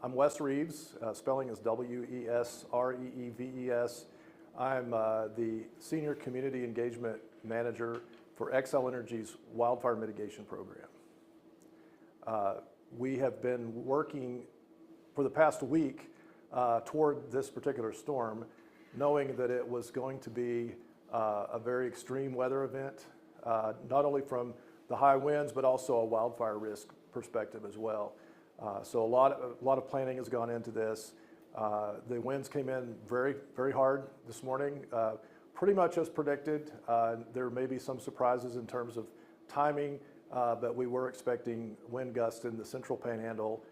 I'm Wes Reeves, spelling is W-E-S-R-E-E-V-E-S. I'm the Senior Community Engagement Manager for Xcel Energy's Wildfire Mitigation Program. We have been working for the past week toward this particular storm, knowing that it was going to be a very extreme weather event, not only from the high winds, but also a wildfire risk perspective as well. So a lot of planning has gone into this. The winds came in very, very hard this morning, pretty much as predicted. There may be some surprises in terms of timing, but we were expecting wind gusts in the central Panhandle,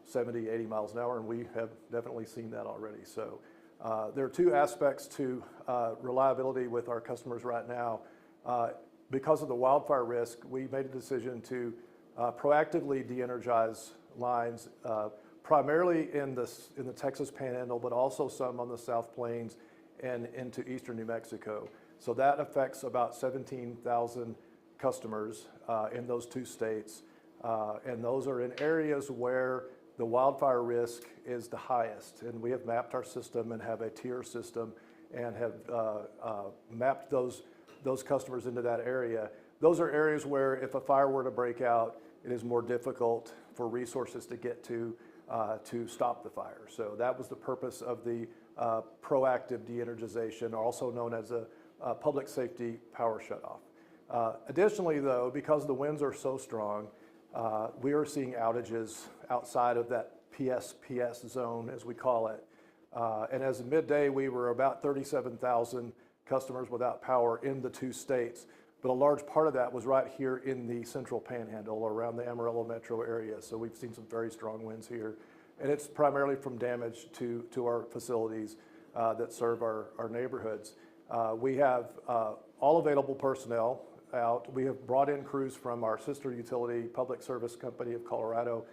70, 80 miles an hour, and we have definitely seen that already. So there are two aspects to reliability with our customers right now. Because of the wildfire risk, we made a decision to proactively de-energize lines, primarily in the Texas Panhandle, but also some on the South Plains and into eastern New Mexico. So that affects about 17,000 customers in those two states. And those are in areas where the wildfire risk is the highest. And we have mapped our system and have a tier system and have mapped those customers into that area. Those are areas where if a fire were to break out, it is more difficult for resources to get to stop the fire. So that was the purpose of the proactive de-energization, also known as a public safety power shutoff. Additionally, though, because the winds are so strong, we are seeing outages outside of that PSPS zone, as we call it. And as of midday, we were about 37,000 customers without power in the two states. But a large part of that was right here in the central Panhandle around the Amarillo metro area. So we've seen some very strong winds here. And it's primarily from damage to our facilities that serve our neighborhoods. We have all available personnel out. We have brought in crews from our sister utility, Public Service Company of Colorado,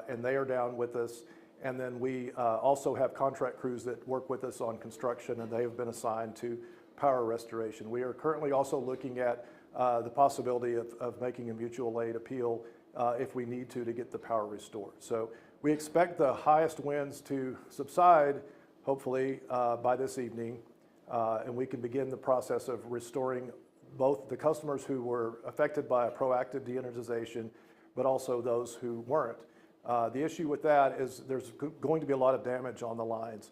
and they are down with us. And then we also have contract crews that work with us on construction, and they have been assigned to power restoration. We are currently also looking at the possibility of making a mutual aid appeal if we need to get the power restored. So we expect the highest winds to subside, hopefully, by this evening, and we can begin the process of restoring both the customers who were affected by a proactive de-energization, but also those who weren't. The issue with that is there's going to be a lot of damage on the lines.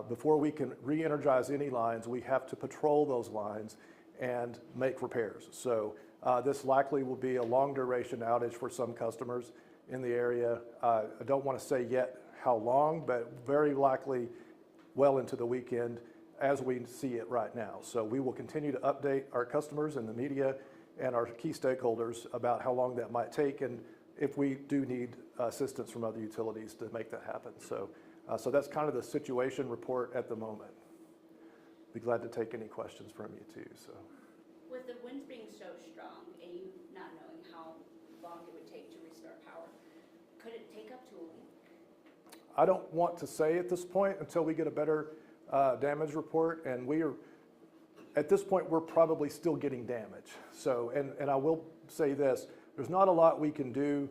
Before we can re-energize any lines, we have to patrol those lines and make repairs. So this likely will be a long duration outage for some customers in the area. I don't want to say yet how long, but very likely well into the weekend as we see it right now. So we will continue to update our customers and the media and our key stakeholders about how long that might take and if we do need assistance from other utilities to make that happen. So that's kind of the situation report at the moment. Be glad to take any questions from you too. So, with the winds being so strong and you not knowing how long it would take to restore power, could it take up to a week? I don't want to say at this point until we get a better damage report, and at this point we're probably still getting damage. So, and I will say this: there's not a lot we can do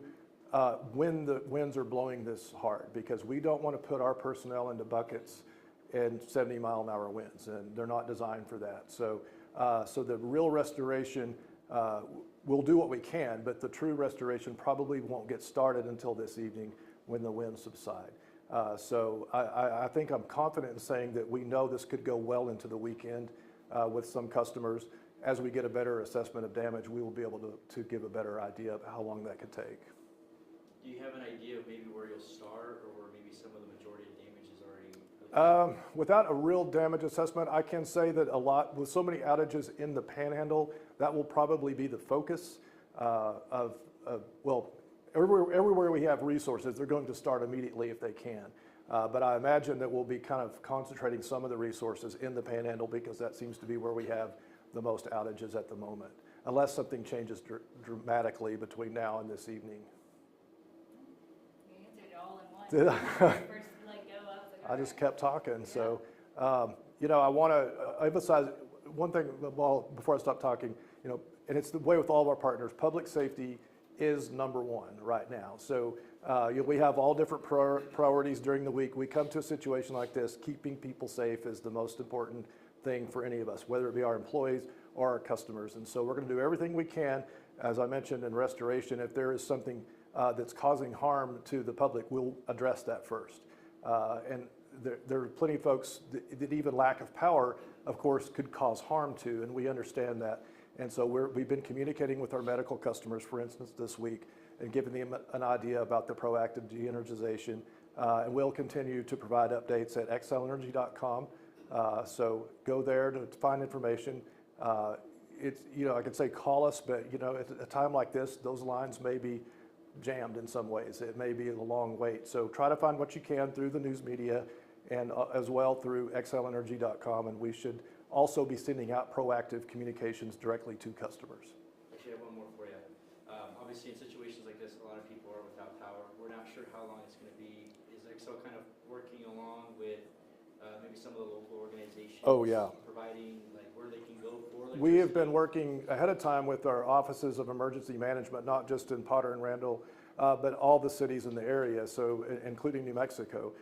when the winds are blowing this hard, because we don't want to put our personnel into buckets in 70-mile-an-hour winds, and they're not designed for that. So, so the real restoration, we'll do what we can, but the true restoration probably won't get started until this evening when the winds subside. So I think I'm confident in saying that we know this could go well into the weekend with some customers. As we get a better assessment of damage, we will be able to give a better idea of how long that could take. Do you have an idea of maybe where you'll start, or maybe some of the majority of damage is already? Without a real damage assessment, I can say that with so many outages in the Panhandle, that will probably be the focus well, everywhere we have resources, they're going to start immediately if they can. But I imagine that we'll be kind of concentrating some of the resources in the Panhandle, because that seems to be where we have the most outages at the moment, unless something changes dramatically between now and this evening. You answered it all in one. Did I? First let go, I was like, I just kept talking. Yeah. So, you know, I want to emphasize one thing before I stop talking, you know, and it's the way with all of our partners. Public safety is number one right now. So we have all different priorities during the week. We come to a situation like this, keeping people safe is the most important thing for any of us, whether it be our employees or our customers. And so we're going to do everything we can. As I mentioned in restoration, if there is something that's causing harm to the public, we'll address that first. And there are plenty of folks that even lack of power, of course, could cause harm to, and we understand that. And so we've been communicating with our medical customers, for instance, this week, and giving them an idea about the proactive de-energization. And we'll continue to provide updates at xcelenergy.com. So go there to find information. It's, I could say call us, but at a time like this, those lines may be jammed in some ways. It may be a long wait. So try to find what you can through the news media and as well through xcelenergy.com. And we should also be sending out proactive communications directly to customers. Actually, I have one more for you. Obviously, in situations like this, a lot of people are without power. We're not sure how long it's going to be. Is Xcel kind of working along with maybe some of the local organizations? Oh, yeah. Providing like where they can go for electricity? We have been working ahead of time with our offices of emergency management, not just in Potter and Randall, but all the cities in the area, so including New Mexico,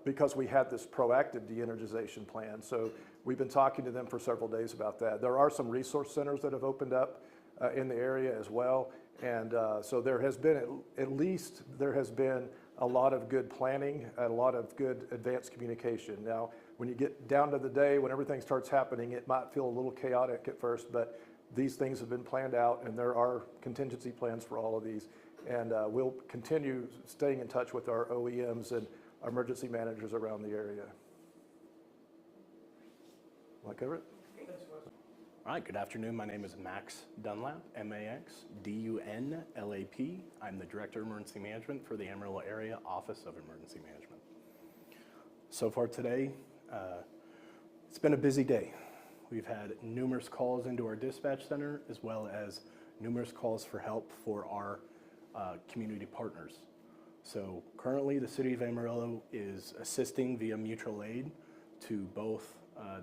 because we had this proactive de-energization plan. So we've been talking to them for several days about that. There are some resource centers that have opened up in the area as well. And so there has been, at least there has been a lot of good planning and a lot of good advanced communication. Now, when you get down to the day when everything starts happening, it might feel a little chaotic at first, but these things have been planned out and there are contingency plans for all of these. And we'll continue staying in touch with our OEMs and our emergency managers around the area. Want to cover it? All right, good afternoon. My name is Max Dunlap, M-A-X-D-U-N-L-A-P. I'm the Director of Emergency Management for the Amarillo Area Office of Emergency Management. So far today, it's been a busy day. We've had numerous calls into our dispatch center, as well as numerous calls for help for our community partners. So currently, the City of Amarillo is assisting via mutual aid to both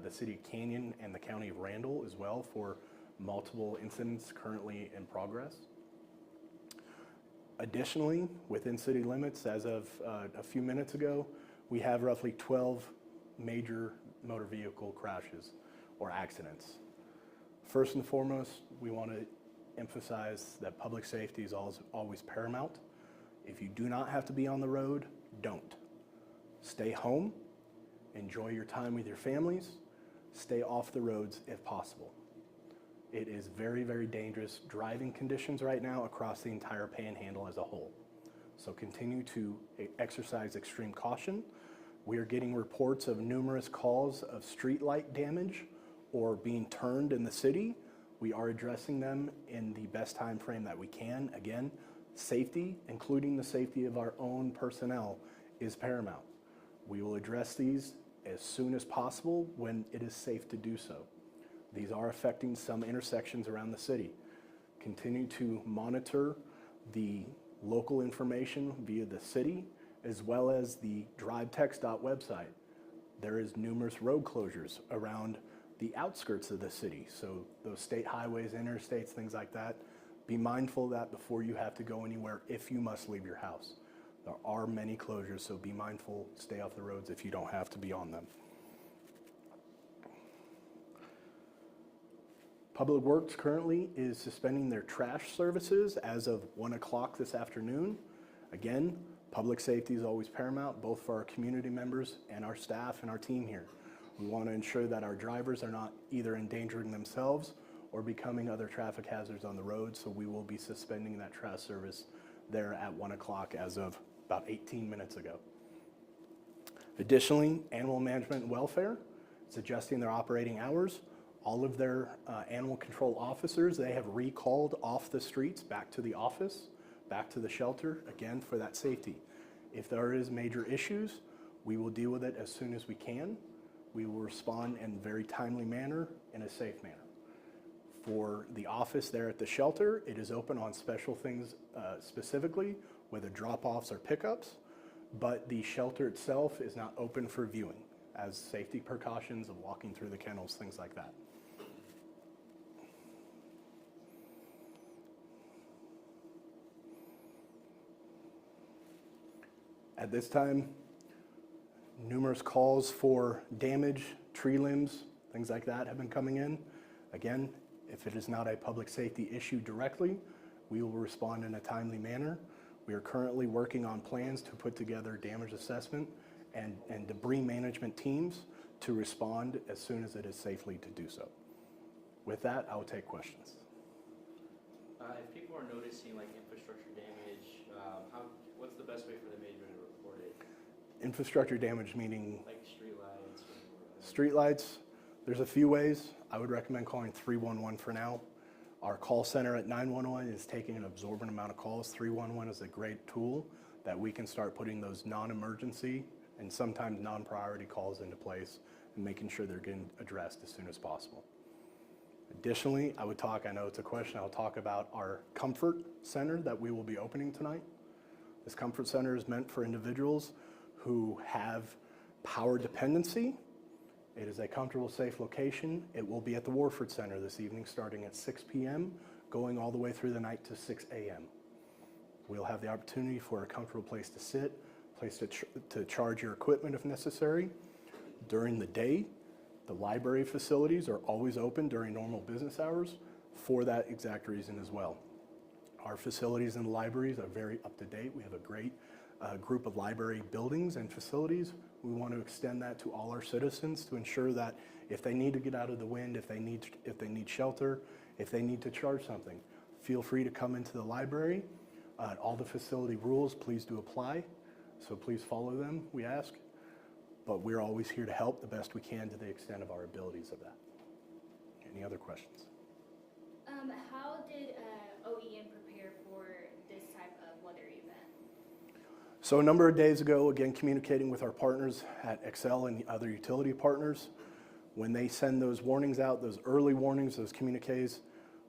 the City of Canyon and the County of Randall as well for multiple incidents currently in progress. Additionally, within city limits, as of a few minutes ago, we have roughly 12 major motor vehicle crashes or accidents. First and foremost, we want to emphasize that public safety is always paramount. If you do not have to be on the road, don't. Stay home. Enjoy your time with your families. Stay off the roads if possible. It is very, very dangerous driving conditions right now across the entire Panhandle as a whole. So continue to exercise extreme caution. We are getting reports of numerous calls of street light damage or being turned in the city. We are addressing them in the best time frame that we can. Again, safety, including the safety of our own personnel, is paramount. We will address these as soon as possible when it is safe to do so. These are affecting some intersections around the city. Continue to monitor the local information via the city, as well as the drivetext website. There is numerous road closures around the outskirts of the city. So those state highways, interstates, things like that. Be mindful of that before you have to go anywhere if you must leave your house. There are many closures, so be mindful, stay off the roads if you don't have to be on them. Public Works currently is suspending their trash services as of 1 o'clock this afternoon. Again, public safety is always paramount, both for our community members and our staff and our team here. We want to ensure that our drivers are not either endangering themselves or becoming other traffic hazards on the road, so we will be suspending that trash service there at 1 o'clock as of about 18 minutes ago. Additionally, Animal Management and Welfare is adjusting their operating hours. All of their animal control officers, they have recalled off the streets back to the office, back to the shelter, again, for that safety. If there is major issues, we will deal with it as soon as we can. We will respond in a very timely manner, in a safe manner. For the office there at the shelter, it is open on special things specifically, whether drop-offs or pickups, but the shelter itself is not open for viewing as safety precautions of walking through the kennels, things like that. At this time, numerous calls for damage, tree limbs, things like that have been coming in. Again, if it is not a public safety issue directly, we will respond in a timely manner. We are currently working on plans to put together damage assessment and debris management teams to respond as soon as it is safely to do so. With that, I will take questions. If people are noticing like infrastructure damage, what's the best way for them maybe to report it? Infrastructure damage meaning Like streetlights? streetlights. There's a few ways. I would recommend calling 311 for now. Our call center at 911 is taking an absorbent amount of calls. 311 is a great tool that we can start putting those non-emergency and sometimes non-priority calls into place and making sure they're getting addressed as soon as possible. Additionally, I know it's a question, I'll talk about our comfort center that we will be opening tonight. This comfort center is meant for individuals who have power dependency. It is a comfortable, safe location. It will be at the Warford Center this evening, starting at 6 p.m., going all the way through the night to 6 a.m. We'll have the opportunity for a comfortable place to sit, place to charge your equipment if necessary. During the day, the library facilities are always open during normal business hours for that exact reason as well. Our facilities in the libraries are very up to date. We have a great group of library buildings and facilities. We want to extend that to all our citizens to ensure that if they need to get out of the wind, if they need shelter, if they need to charge something, feel free to come into the library. All the facility rules, please do apply. So please follow them, we ask. But we're always here to help the best we can to the extent of our abilities of that. Any other questions? How did OEM prepare for this type of weather event? So a number of days ago, again, communicating with our partners at Xcel and the other utility partners, when they send those warnings out, those early warnings, those communiques,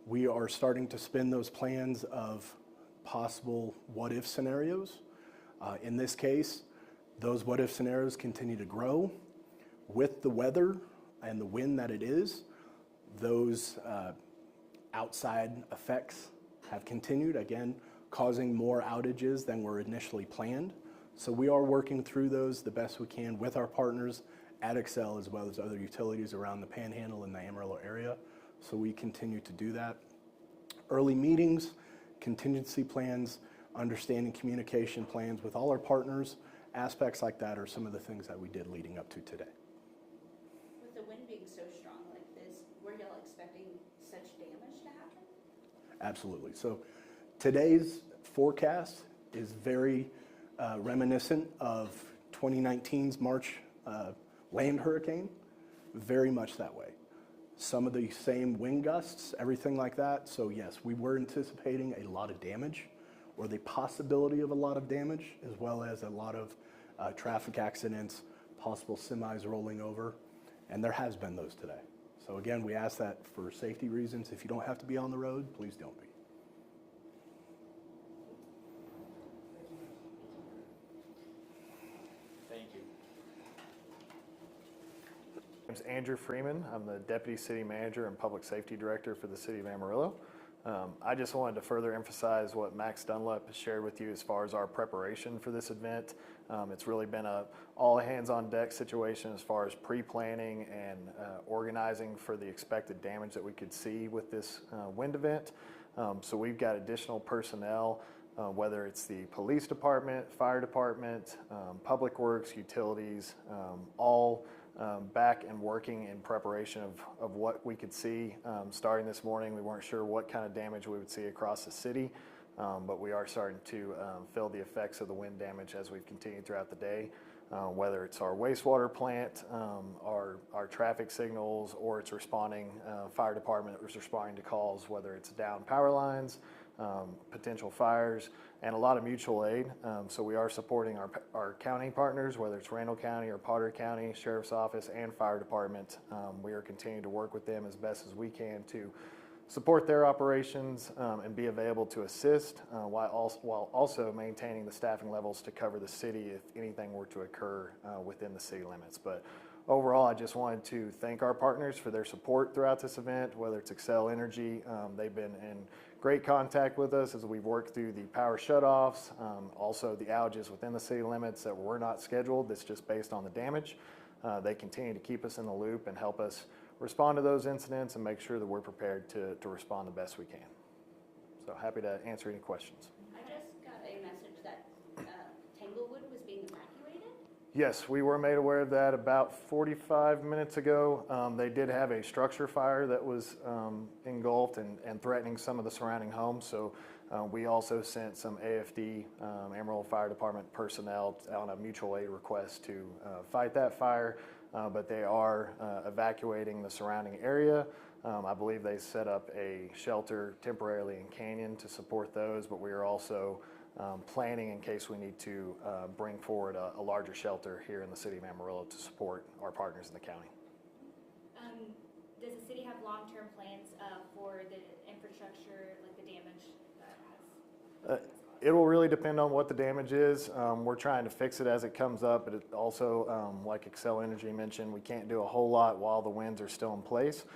we are starting to spin those plans of possible what-if scenarios. In this case, those what-if scenarios continue to grow. With the weather and the wind that it is, those outside effects have continued, again, causing more outages than were initially planned. So we are working through those the best we can with our partners at Xcel as well as other utilities around the Panhandle and the Amarillo area. So we continue to do that. Early meetings, contingency plans, understanding communication plans with all our partners, aspects like that are some of the things that we did leading up to today. With the wind being so strong like this, were y'all expecting such damage to happen? Absolutely. So today's forecast is very reminiscent of 2019's March land hurricane, very much that way. Some of the same wind gusts, everything like that. So yes, we were anticipating a lot of damage or the possibility of a lot of damage, as well as a lot of traffic accidents, possible semis rolling over, and there has been those today. So again, we ask that for safety reasons. If you don't have to be on the road, please don't be. Thank you. My name's Andrew Freeman. I'm the Deputy City Manager and Public Safety Director for the City of Amarillo. I just wanted to further emphasize what Max Dunlap has shared with you as far as our preparation for this event. It's really been a all hands on deck situation as far as pre-planning and organizing for the expected damage that we could see with this wind event. So we've got additional personnel, whether it's the police department, fire department, public works, utilities, all back and working in preparation of what we could see. Starting this morning, we weren't sure what kind of damage we would see across the city, but we are starting to feel the effects of the wind damage as we've continued throughout the day, whether it's our wastewater plant, our traffic signals, or it's responding, fire department is responding to calls, whether it's down power lines, potential fires, and a lot of mutual aid. So we are supporting our county partners, whether it's Randall County or Potter County, Sheriff's Office, and Fire Department. We are continuing to work with them as best as we can to support their operations and be available to assist while also maintaining the staffing levels to cover the city if anything were to occur within the city limits. But overall, I just wanted to thank our partners for their support throughout this event, whether it's Xcel Energy. They've been in great contact with us as we've worked through the power shutoffs, also the outages within the city limits that were not scheduled. That's just based on the damage. They continue to keep us in the loop and help us respond to those incidents and make sure that we're prepared to respond the best we can. So happy to answer any questions. I just got a message that Tanglewood was being evacuated. Yes, we were made aware of that about 45 minutes ago. They did have a structure fire that was engulfed and threatening some of the surrounding homes. So we also sent some AFD, Amarillo Fire Department personnel on a mutual aid request to fight that fire. But they are evacuating the surrounding area. I believe they set up a shelter temporarily in Canyon to support those, but we are also planning in case we need to bring forward a larger shelter here in the city of Amarillo to support our partners in the county. Does the city have long-term plans for the infrastructure, like the damage that has? It will really depend on what the damage is. We're trying to fix it as it comes up, but it also, like Xcel Energy mentioned, we can't do a whole lot while the winds are still in place.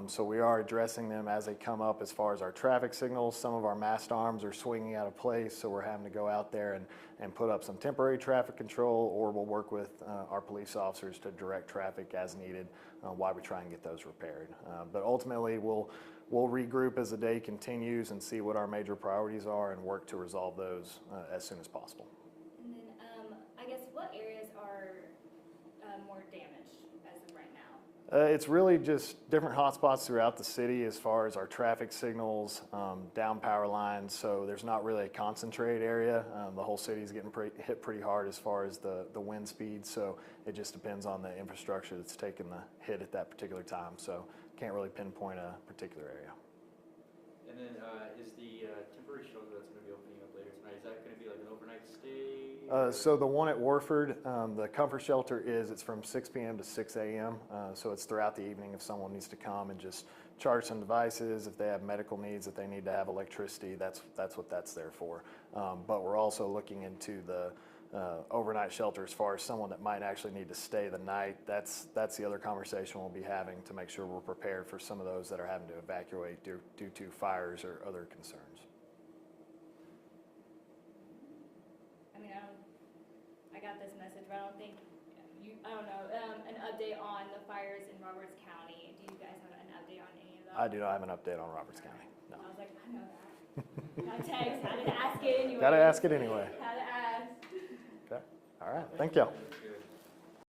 So we are addressing them as they come up as far as our traffic signals. Some of our mast arms are swinging out of place, so we're having to go out there and put up some temporary traffic control, or we'll work with our police officers to direct traffic as needed while we try and get those repaired. But ultimately, we'll regroup as the day continues and see what our major priorities are and work to resolve those as soon as possible. And then, I guess, what areas are more damaged as of right now? It's really just different hotspots throughout the city as far as our traffic signals, down power lines, so there's not really a concentrated area. The whole city is getting hit pretty hard as far as the wind speed, so it just depends on the infrastructure that's taking the hit at that particular time. So can't really pinpoint a particular area. And then is the temporary shelter that's going to be opening up later tonight, is that going to be like an overnight stay? So the one at Warford, the comfort shelter it's from 6 p.m. to 6 a.m. So it's throughout the evening if someone needs to come and just charge some devices. If they have medical needs that they need to have electricity, that's what that's there for. But we're also looking into the overnight shelter as far as someone that might actually need to stay the night. That's the other conversation we'll be having to make sure we're prepared for some of those that are having to evacuate due to fires or other concerns. I mean, I got this message, but I don't think I don't know, an update on the fires in Roberts County. Do you guys have an update on any of that? I do not have an update on Roberts County. No. I was like, I know that. Got a text, had to ask it anyway. Gotta ask it anyway. Had to ask. Okay. All right. Thank you.